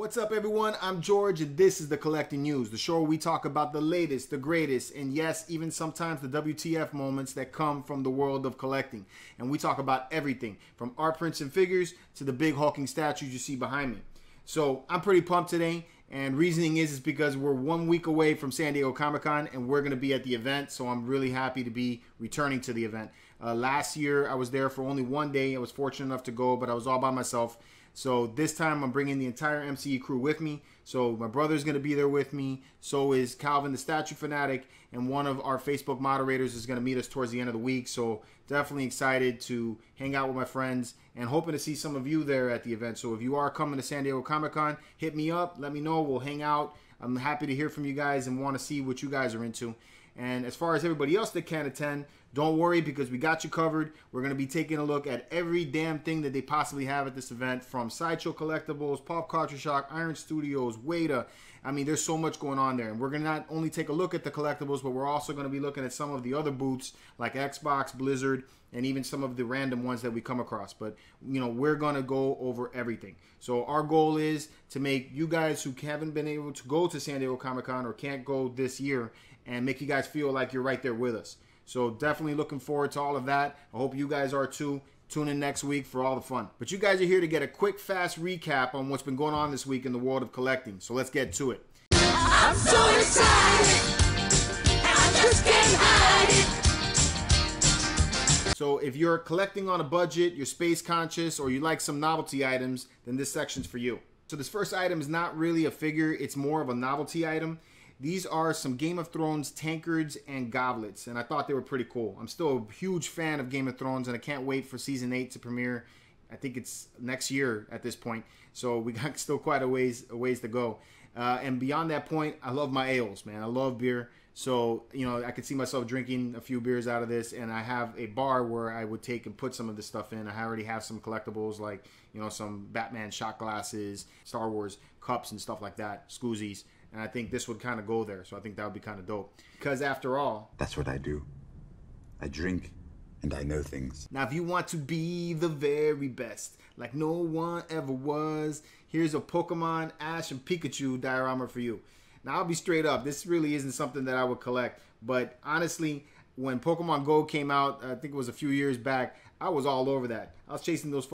What's up, everyone? I'm George, and this is the Collecting News, the show where we talk about the latest, the greatest, and yes, even sometimes the WTF moments that come from the world of collecting. And we talk about everything, from art prints and figures to the big hulking statues you see behind me. So I'm pretty pumped today, and reasoning is because we're 1 week away from San Diego Comic-Con, and we're going to be at the event, so I'm really happy to be returning to the event. Last year, I was there for only 1 day. I was fortunate enough to go, but I was all by myself. So this time I'm bringing the entire MCE crew with me. So my brother's going to be there with me. So is Calvin the Statue Fanatic. And one of our Facebook moderators is going to meet us towards the end of the week. So definitely excited to hang out with my friends and hoping to see some of you there at the event. So if you are coming to San Diego Comic-Con, hit me up. Let me know. We'll hang out. I'm happy to hear from you guys and want to see what you guys are into. And as far as everybody else that can attend, don't worry because we got you covered. We're going to be taking a look at every damn thing that they possibly have at this event, from Sideshow Collectibles, Pop Culture Shock, Iron Studios, Weta. I mean, there's so much going on there. And we're going to not only take a look at the collectibles, but we're also going to be looking at some of the other booths like Xbox, Blizzard, and even some of the random ones that we come across. But, you know, we're going to go over everything. So our goal is to make you guys who haven't been able to go to San Diego Comic-Con or can't go this year and make you guys feel like you're right there with us. So definitely looking forward to all of that. I hope you guys are too. Tune in next week for all the fun. But you guys are here to get a quick, fast recap on what's been going on this week in the world of collecting. So let's get to it. I'm so excited, I'm just getting high. So if you're collecting on a budget, you're space conscious, or you like some novelty items, then this section's for you. So this first item is not really a figure, it's more of a novelty item. These are some Game of Thrones tankards and goblets, and I thought they were pretty cool. I'm still a huge fan of Game of Thrones, and I can't wait for Season 8 to premiere. I think it's next year at this point, so we got still quite a ways to go. And beyond that point, I love my ales, man. I love beer, so you know I could see myself drinking a few beers out of this, and I have a bar where I would take and put some of this stuff in. I already have some collectibles like, you know, some Batman shot glasses, Star Wars cups and stuff like that, scoozies. And I think this would kind of go there. So I think that would be kind of dope. Because after all, that's what I do. I drink and I know things. Now, if you want to be the very best, like no one ever was, here's a Pokemon Ash and Pikachu diorama for you. Now, I'll be straight up. This really isn't something that I would collect. But honestly, when Pokemon Go came out, I think it was a few years back, I was all over that. I was chasing those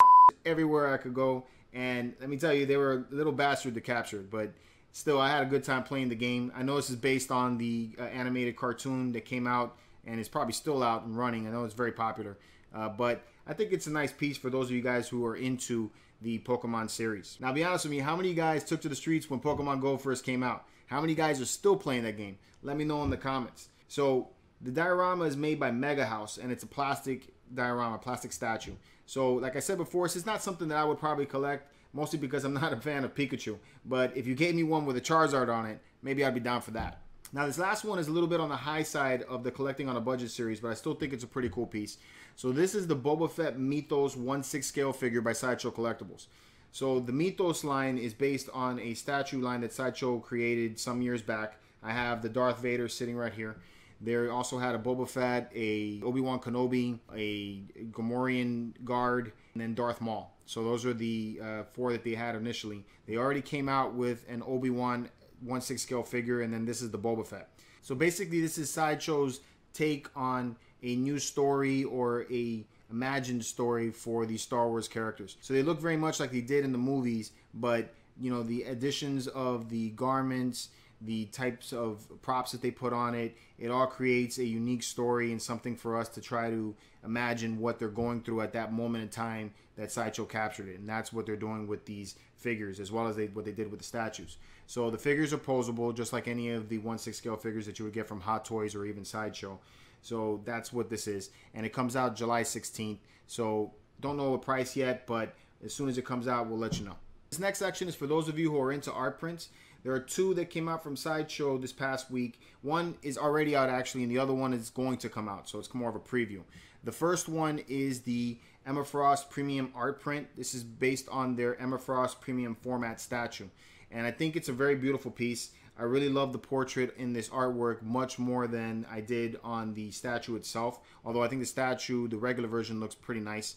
everywhere I could go. And let me tell you, they were a little bastard to capture. But still, I had a good time playing the game. I know this is based on the animated cartoon that came out and is probably still out and running. I know it's very popular. But I think it's a nice piece for those of you guys who are into the Pokemon series. Now, be honest with me, how many of you guys took to the streets when Pokemon Go first came out? How many guys are still playing that game? Let me know in the comments. So the diorama is made by Mega House, and it's a plastic diorama, plastic statue. So like I said before, this is not something that I would probably collect, mostly because I'm not a fan of Pikachu. But if you gave me one with a Charizard on it, maybe I'd be down for that. Now, this last one is a little bit on the high side of the collecting on a budget series, but I still think it's a pretty cool piece. So this is the Boba Fett Mythos 1/6 scale figure by Sideshow Collectibles. So the Mythos line is based on a statue line that Sideshow created some years back. I have the Darth Vader sitting right here. They also had a Boba Fett, a Obi-Wan Kenobi, a Gamorrean guard, and then Darth Maul. So those are the four that they had initially. They already came out with an Obi-Wan 1/6 scale figure, and then this is the Boba Fett. So basically, this is Sideshow's take on a new story or a imagined story for the Star Wars characters. So they look very much like they did in the movies, but you know, the additions of the garments, the types of props that they put on it, it all creates a unique story and something for us to try to imagine what they're going through at that moment in time that Sideshow captured it. And that's what they're doing with these figures, as well as what they did with the statues. So the figures are posable, just like any of the 1/6 scale figures that you would get from Hot Toys or even Sideshow. So that's what this is. And it comes out July 16th. So don't know a price yet, but as soon as it comes out, we'll let you know. This next section is for those of you who are into art prints. There are two that came out from Sideshow this past week. One is already out actually, and the other one is going to come out, so it's more of a preview. The first one is the Emma Frost Premium Art Print. This is based on their Emma Frost Premium Format statue, and I think it's a very beautiful piece. I really love the portrait in this artwork much more than I did on the statue itself, although I think the statue, the regular version, looks pretty nice.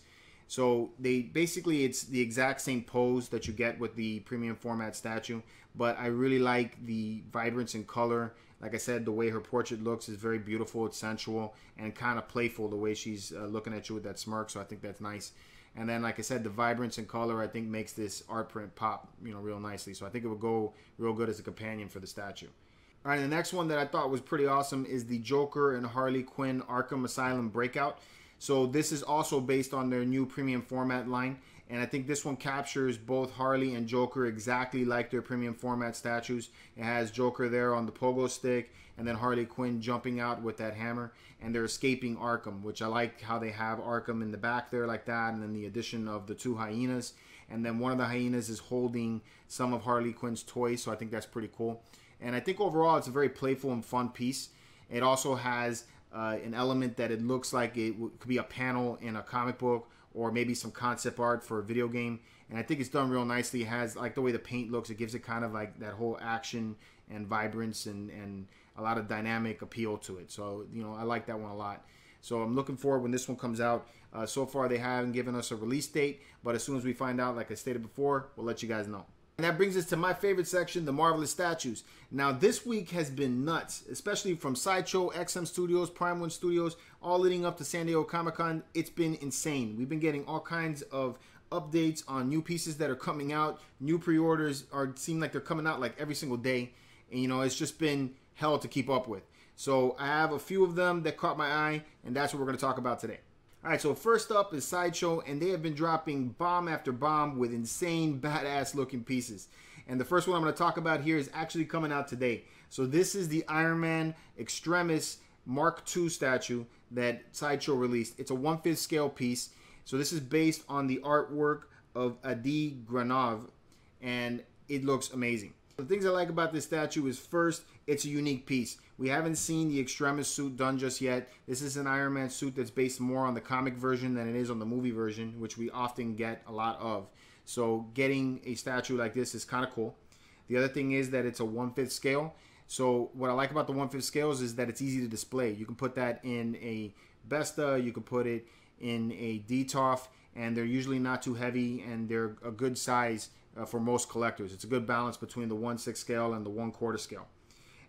So they basically, it's the exact same pose that you get with the premium format statue, but I really like the vibrance and color. Like I said, the way her portrait looks is very beautiful. It's sensual and kind of playful the way she's looking at you with that smirk. So I think that's nice. And then, like I said, the vibrance and color I think makes this art print pop, real nicely. So I think it would go real good as a companion for the statue. All right, the next one that I thought was pretty awesome is the Joker and Harley Quinn Arkham Asylum Breakout. So this is also based on their new premium format line. And I think this one captures both Harley and Joker exactly like their premium format statues. It has Joker there on the pogo stick, and then Harley Quinn jumping out with that hammer. And they're escaping Arkham, which I like how they have Arkham in the back there like that. And then the addition of the two hyenas. And then one of the hyenas is holding some of Harley Quinn's toys. So I think that's pretty cool. And I think overall it's a very playful and fun piece. It also has an element that it looks like it could be a panel in a comic book, or maybe some concept art for a video game. And I think it's done real nicely. It has, like, the way the paint looks, it gives it kind of like that whole action and vibrance and a lot of dynamic appeal to it. So, I like that one a lot. So I'm looking forward when this one comes out. So far, they haven't given us a release date, but as soon as we find out, like I stated before, we'll let you guys know. And that brings us to my favorite section, the Marvelous Statues. Now, this week has been nuts, especially from Sideshow, XM Studios, Prime One Studios, all leading up to San Diego Comic-Con. It's been insane. We've been getting all kinds of updates on new pieces that are coming out. New pre-orders seem like they're coming out like every single day. And, it's just been hell to keep up with. So I have a few of them that caught my eye, and that's what we're going to talk about today. All right, so first up is Sideshow, and they have been dropping bomb after bomb with insane, badass-looking pieces. And the first one I'm going to talk about here is actually coming out today. So this is the Iron Man Extremis Mark II statue that Sideshow released. It's a 1/5 scale piece. So this is based on the artwork of Adi Granov, and it looks amazing. The things I like about this statue is, first, it's a unique piece. We haven't seen the Extremis suit done just yet. This is an Iron Man suit that's based more on the comic version than it is on the movie version, which we often get a lot of. So getting a statue like this is kind of cool. The other thing is that it's a 1/5 scale. So what I like about the 1/5 scales is that it's easy to display. You can put that in a Besta, you can put it in a DTOF, and they're usually not too heavy, and they're a good size for most collectors. It's a good balance between the 1/6 scale and the 1/4 scale.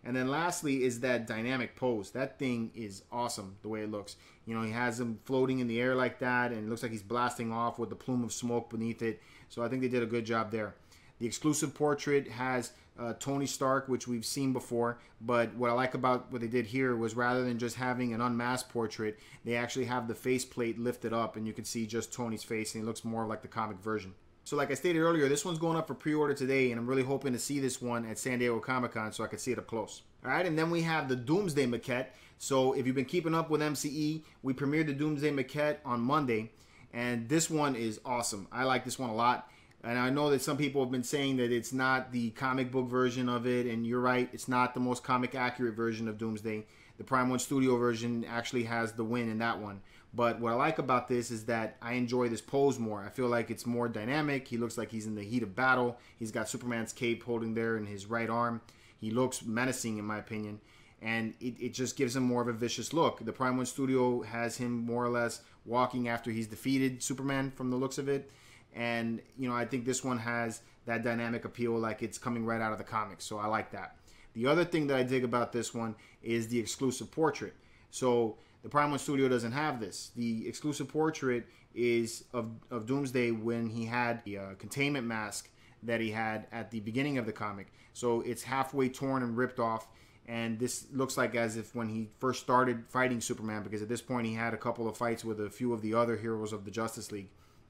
And then lastly is that dynamic pose. That thing is awesome the way it looks. He has him floating in the air like that, and it looks like he's blasting off with the plume of smoke beneath it. So I think they did a good job there. The exclusive portrait has Tony Stark, which we've seen before, but what I like about what they did here was, rather than just having an unmasked portrait, they actually have the faceplate lifted up, and you can see just Tony's face, and it looks more like the comic version. So like I stated earlier, this one's going up for pre-order today, and I'm really hoping to see this one at San Diego Comic-Con so I can see it up close. All right, and then we have the Doomsday maquette. So if you've been keeping up with MCE, we premiered the Doomsday maquette on Monday, and this one is awesome. I like this one a lot. And I know that some people have been saying that it's not the comic book version of it, and you're right, it's not the most comic accurate version of Doomsday. The Prime One Studio version actually has the win in that one. But what I like about this is that I enjoy this pose more. I feel like it's more dynamic. He looks like he's in the heat of battle. He's got Superman's cape holding there in his right arm. He looks menacing, in my opinion. And it just gives him more of a vicious look. The Prime One Studio has him more or less walking after he's defeated Superman from the looks of it. And, I think this one has that dynamic appeal, like it's coming right out of the comics. So I like that. The other thing that I dig about this one is the exclusive portrait. So the Prime One Studio doesn't have this. The exclusive portrait is of Doomsday when he had the containment mask that he had at the beginning of the comic. So it's halfway torn and ripped off. And this looks like as if when he first started fighting Superman, because at this point he had a couple of fights with a few of the other heroes of the Justice League.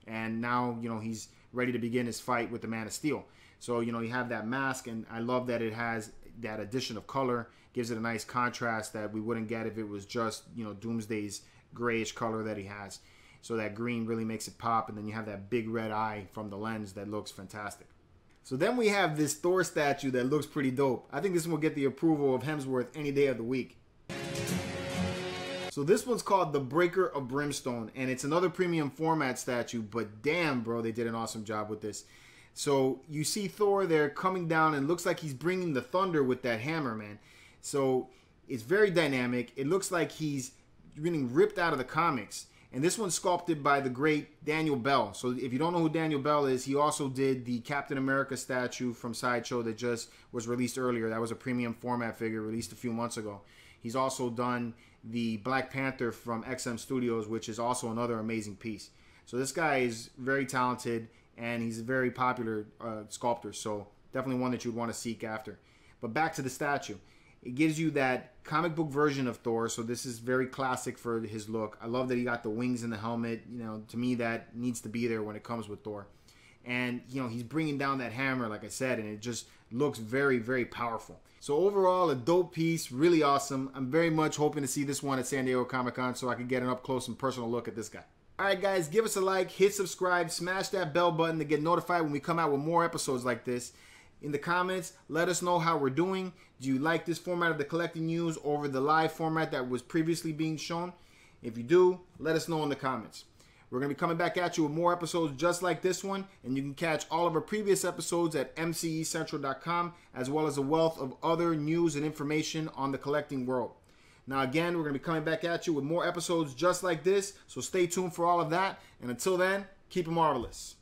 And now, he's ready to begin his fight with the Man of Steel. So, you have that mask, and I love that it has that addition of color. Gives it a nice contrast that we wouldn't get if it was just, Doomsday's grayish color that he has. So that green really makes it pop, and then you have that big red eye from the lens that looks fantastic. So then we have this Thor statue that looks pretty dope. I think this one will get the approval of Hemsworth any day of the week. So this one's called the Breaker of Brimstone, and it's another premium format statue, but damn, bro, they did an awesome job with this. So you see Thor there coming down, and it looks like he's bringing the thunder with that hammer, man. So it's very dynamic. It looks like he's getting ripped out of the comics. And this one's sculpted by the great Daniel Bell. So if you don't know who Daniel Bell is, he also did the Captain America statue from Sideshow that just was released earlier. That was a premium format figure released a few months ago. He's also done the Black Panther from XM Studios, which is also another amazing piece. So this guy is very talented, and he's a very popular sculptor. So definitely one that you'd want to seek after. But back to the statue. It gives you that comic book version of Thor, so this is very classic for his look. I love that he got the wings and the helmet. You know, to me, that needs to be there when it comes with Thor. And, you know, he's bringing down that hammer, like I said, and it just looks very, very powerful. So overall, a dope piece, really awesome. I'm very much hoping to see this one at San Diego Comic-Con so I can get an up-close and personal look at this guy. Alright guys, give us a like, hit subscribe, smash that bell button to get notified when we come out with more episodes like this. In the comments, let us know how we're doing. Do you like this format of the collecting news over the live format that was previously being shown? If you do, let us know in the comments. We're going to be coming back at you with more episodes just like this one, and you can catch all of our previous episodes at mcecentral.com, as well as a wealth of other news and information on the collecting world. Now again, we're going to be coming back at you with more episodes just like this, so stay tuned for all of that, and until then, keep it marvelous.